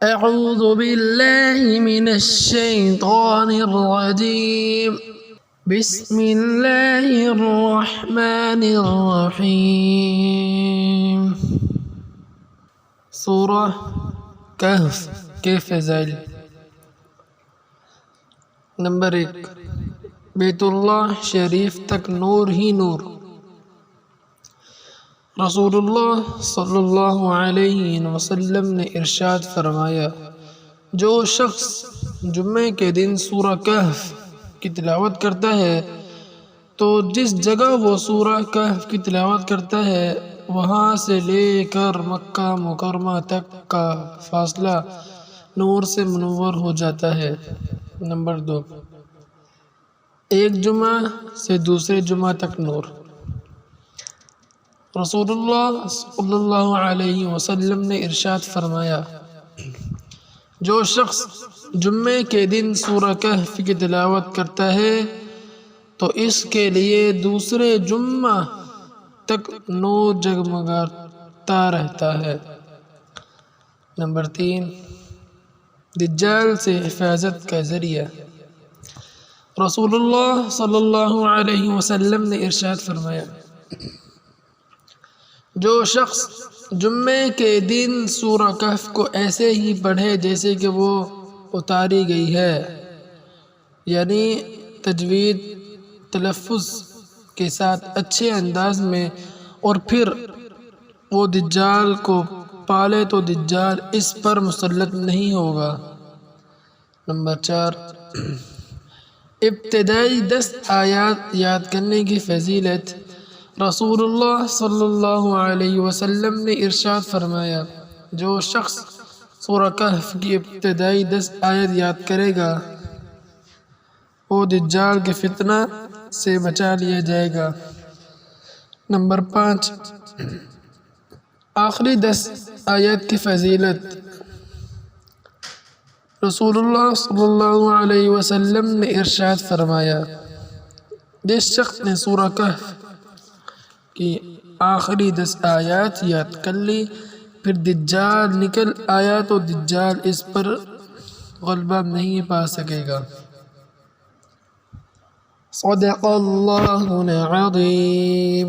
أعوذ بالله من الشيطان الرجيم بسم الله الرحمن الرحيم سورہ کہف کے فضائل۔ نمبر 1، بیت اللہ شریف تک نور ہی نور۔ رسول اللہ صلی اللہ علیہ وسلم نے ارشاد فرمایا، جو شخص جمعے کے دن سورہ کہف کی تلاوت کرتا ہے تو جس جگہ وہ سورہ کہف کی تلاوت کرتا ہے وہاں سے لے کر مکہ مکرمہ تک کا فاصلہ نور سے منور ہو جاتا ہے۔ نمبر 2، ایک جمعہ سے دوسرے جمعہ تک نور۔ رسول اللہ صلی اللہ علیہ وسلم نے ارشاد فرمایا، جو شخص جمعے کے دن سورہ کہف کی تلاوت کرتا ہے تو اس کے لیے دوسرے جمعہ تک نور جگمگاتا رہتا ہے۔ نمبر 3، دجال سے حفاظت کا ذریعہ۔ رسول اللہ صلی اللہ علیہ وسلم نے ارشاد فرمایا، جو شخص جمعے کے دن سورہ کہف کو ایسے ہی پڑھے جیسے کہ وہ اتاری گئی ہے، یعنی تجوید تلفظ کے ساتھ اچھے انداز میں، اور پھر وہ دجال کو پالے تو دجال اس پر مسلط نہیں ہوگا۔ نمبر 4، ابتدائی 10 آیات یاد کرنے کی فضیلت۔ رسول اللہ صلی اللہ علیہ وسلم نے ارشاد فرمایا، جو شخص سورہ کہف کی ابتدائی 10 آیات یاد کرے گا وہ دجال کے فتنہ سے بچا لیا جائے گا۔ نمبر 5، آخری 10 آیات کی فضیلت۔ رسول اللہ صلی اللہ علیہ وسلم نے ارشاد فرمایا، جس شخص نے سورہ کہف کی آخری 10 آیات یاد کر لی پھر دجال نکل آیا تو دجال اس پر غلبہ نہیں پا سکے گا۔ صدق اللہ العظیم۔